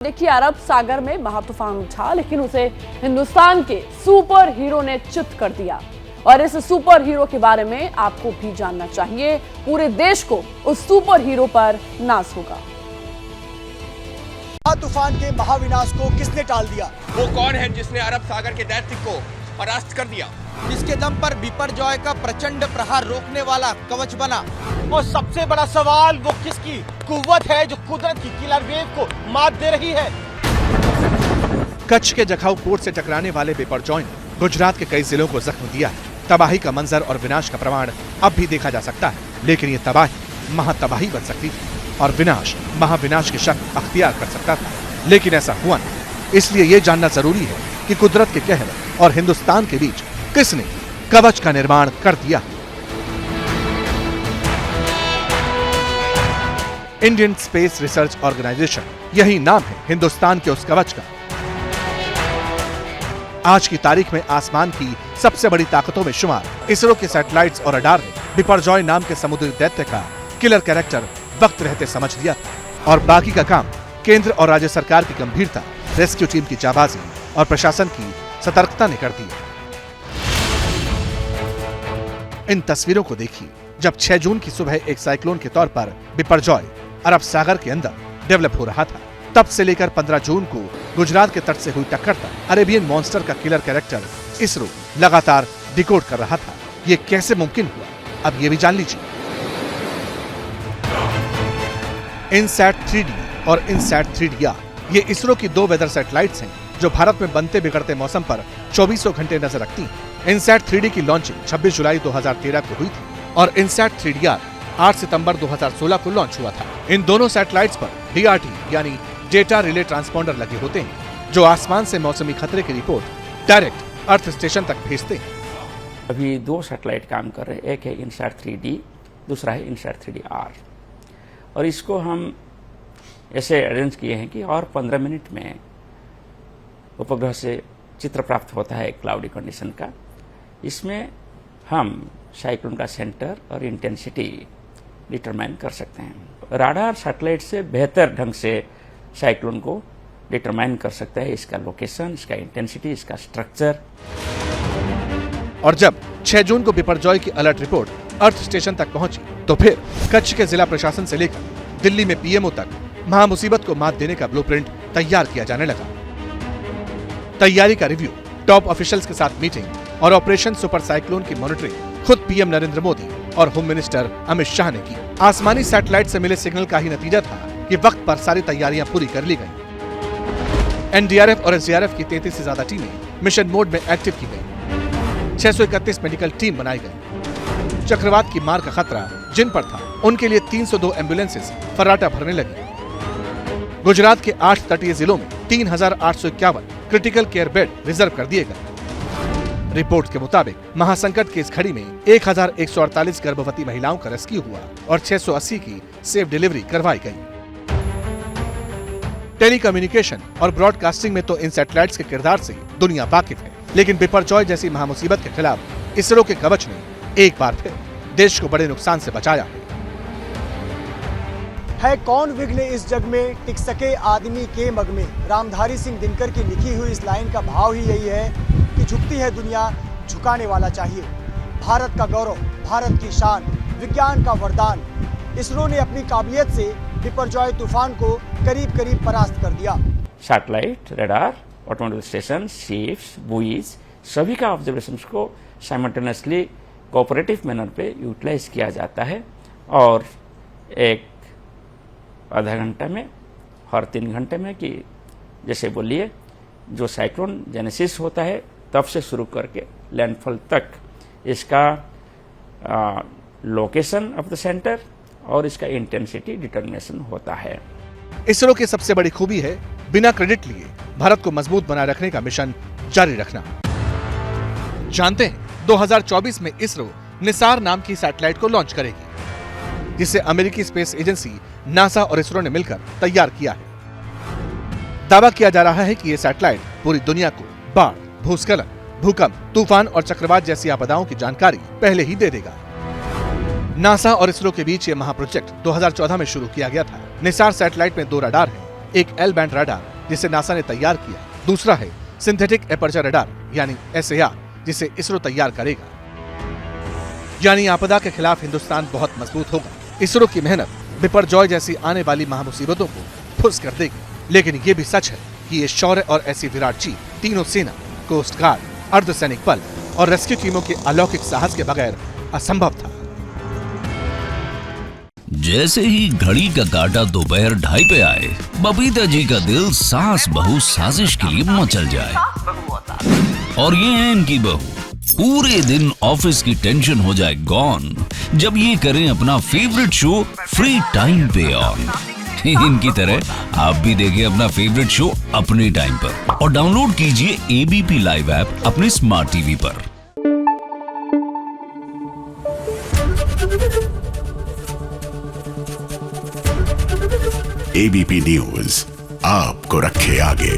देखिए, अरब सागर में महातूफान उठा, लेकिन उसे हिंदुस्तान के सुपर हीरो ने चित कर दिया। और इस सुपर हीरो के बारे में आपको भी जानना चाहिए। पूरे देश को उस सुपर हीरो पर नाज होगा। तूफान के महाविनाश को किसने टाल दिया? वो कौन है जिसने अरब सागर के दैत्य को परास्त कर दिया? जिसके दम पर बिपरजॉय का प्रचंड प्रहार रोकने वाला कवच बना। और सबसे बड़ा सवाल, वो किसकी कुव्वत है जो कुदरत की किलर वेव को मात दे रही है? कच्छ के जखाऊ पोर्ट से टकराने वाले बिपरजॉय ने गुजरात के कई जिलों को जख्म दिया है। तबाही का मंजर और विनाश का प्रमाण अब भी देखा जा सकता है, लेकिन ये तबाही महातबाही बन सकती थी और विनाश महाविनाश की शक्ल अख्तियार कर सकता था, लेकिन ऐसा हुआ नहीं। इसलिए ये जानना जरूरी है कि कुदरत के कहर और हिंदुस्तान के बीच किसने कवच का निर्माण कर दिया। इंडियन स्पेस रिसर्च ऑर्गेनाइजेशन, यही नाम है हिंदुस्तान के उस कवच का। आज की तारीख में आसमान की सबसे बड़ी ताकतों में शुमार इसरो के सैटेलाइट्स और रडार ने बिपरजॉय नाम के समुद्री दैत्य का किलर कैरेक्टर वक्त रहते समझ लिया था और बाकी का काम केंद्र और राज्य सरकार की गंभीरता, रेस्क्यू टीम की जाबाजी और प्रशासन की सतर्कता ने कर दिया। इन तस्वीरों को देखिए, जब 6 जून की सुबह एक साइक्लोन के तौर पर बिपरजॉय अरब सागर के अंदर डेवलप हो रहा था। तब से लेकर 15 जून को गुजरात के तट से हुई टक्कर तक अरेबियन मॉन्स्टर का किलर कैरेक्टर इसरो लगातार डिकोड कर रहा था। ये कैसे मुमकिन हुआ, अब ये भी जान लीजिए। इनसैट 3D और इनसैट 3DR ये इसरो की 2 वेदर सैटेलाइट्स हैं जो भारत में बनते बिगड़ते मौसम पर 2400 घंटे नजर रखती हैं। इनसैट 3D की लॉन्चिंग 26 जुलाई 2013 को हुई थी और इनसैट 3DR 8 सितंबर 2016 को लॉन्च हुआ था। इन दोनों सैटेलाइट्स पर DRT यानी डेटा रिले ट्रांसपॉन्डर लगे होते हैं जो आसमान से मौसमी खतरे की रिपोर्ट डायरेक्ट अर्थ स्टेशन तक भेजते हैं। अभी 2 सैटेलाइट काम कर रहे हैं, एक है इनसैट 3D, दूसरा है इनसैट 3DR। और इसको हम ऐसे अरेंज किए हैं कि और 15 मिनट में उपग्रह से चित्र प्राप्त होता है क्लाउडी कंडीशन का। इसमें हम साइक्लोन का सेंटर और इंटेंसिटी डिटरमाइन कर सकते हैं। राडार सैटेलाइट से बेहतर ढंग से साइक्लोन को डिटरमाइन कर सकता है, इसका लोकेशन, इसका इंटेंसिटी, इसका स्ट्रक्चर। और जब 6 जून को बिपरजॉय की अलर्ट रिपोर्ट अर्थ स्टेशन तक पहुंची तो फिर कच्छ के जिला प्रशासन से लेकर दिल्ली में पीएमओ तक महामुसीबत को मात देने का ब्लूप्रिंट तैयार किया जाने लगा। तैयारी का रिव्यू, टॉप ऑफिशियल्स के साथ मीटिंग और ऑपरेशन सुपर साइक्लोन की मॉनिटरिंग खुद पीएम नरेंद्र मोदी और होम मिनिस्टर अमित शाह ने की। आसमानी सैटेलाइट से मिले सिग्नल का ही नतीजा था कि वक्त पर सारी तैयारियां पूरी कर ली गईं। एनडीआरएफ और एसडीआरएफ की 33 से ज्यादा टीमें मिशन मोड में एक्टिव की गईं। 631 मेडिकल टीम बनाई गई। चक्रवात की मार का खतरा जिन पर था उनके लिए 302 एम्बुलेंसेस फर्राटा भरने लगी। गुजरात के 8 तटीय जिलों में 3851 क्रिटिकल केयर बेड रिजर्व कर दिए गए। रिपोर्ट के मुताबिक महासंकट की इस घड़ी में 1148 गर्भवती महिलाओं का रेस्क्यू हुआ और 680 की सेफ डिलीवरी करवाई गई। टेलीकम्युनिकेशन और ब्रॉडकास्टिंग में तो इन सैटेलाइट्स के किरदार से दुनिया वाकिफ है, लेकिन बिपरजॉय जैसी महामुसीबत के खिलाफ इसरो के कवच ने एक बार फिर देश को बड़े नुकसान से बचाया है। कौन विघ्न इस जग में टिक सके आदमी के मग में। रामधारी सिंह दिनकर की लिखी हुई इस लाइन का भाव ही यही है कि झुकती है दुनिया, झुकाने वाला चाहिए। भारत का गौरव, भारत की शान, विज्ञान का वरदान। इसरो ने अपनी काबिलियत से बिपरजॉय तूफान को करीब करीब परास्त कर दिया। Satellite, radar, automotive station, ships, buoys, सभी का ऑब्जर्वेशन को साइमल्टेनियसली कोऑपरेटिव मैनर पे यूटिलाइज किया जाता है और एक आधा घंटा में हर 3 घंटे में कि जैसे बोलिए जो साइक्लोन जेनेसिस होता है तब से शुरू करके लैंडफॉल तक इसका लोकेशन ऑफ द सेंटर और इसका इंटेंसिटी डिटरमिनेशन होता है। इसरो की सबसे बड़ी खूबी है बिना क्रेडिट लिए भारत को मजबूत बनाए रखने का मिशन जारी रखना। जानते हैं 2024 में इसरो निसार नाम की सैटेलाइट को लॉन्च करेगी, जिसे अमेरिकी स्पेस एजेंसी नासा और इसरो ने मिलकर तैयार किया है। दावा किया जा रहा है कि यह सैटेलाइट पूरी दुनिया को बाढ़, भूस्खलन, भूकंप, तूफान और चक्रवात जैसी आपदाओं की जानकारी पहले ही दे देगा। नासा और इसरो के बीच यह महाप्रोजेक्ट 2014 में शुरू किया गया था। निसार सैटेलाइट में 2 रडार हैं एक एल बैंड रडार जिसे नासा ने तैयार किया, दूसरा है सिंथेटिक एपर्चर रडार यानी SAR जिसे इसरो तैयार करेगा। यानी आपदा के खिलाफ हिंदुस्तान बहुत मजबूत होगा। इसरो की मेहनत बिपरजॉय जैसी आने वाली महामुसीबतों को फुस कर देगी। लेकिन ये भी सच है कि ये शौर्य और ऐसी विराट जीत तीनों सेना, कोस्ट गार्ड, अर्धसैनिक बल और रेस्क्यू टीमों के अलौकिक साहस के बगैर असंभव था। जैसे ही घड़ी का काटा दोपहर 2:30 पे आए, बबीता जी का दिल सास बहू साजिश के लिए मचल जाए। और ये है इनकी बहू, पूरे दिन ऑफिस की टेंशन हो जाए गॉन जब ये करें अपना फेवरेट शो फ्री टाइम पे ऑन। इनकी तरह आप भी देखें अपना फेवरेट शो अपने टाइम पर और डाउनलोड कीजिए ABP लाइव ऐप अपने स्मार्ट टीवी पर। ABP न्यूज आपको रखे आगे।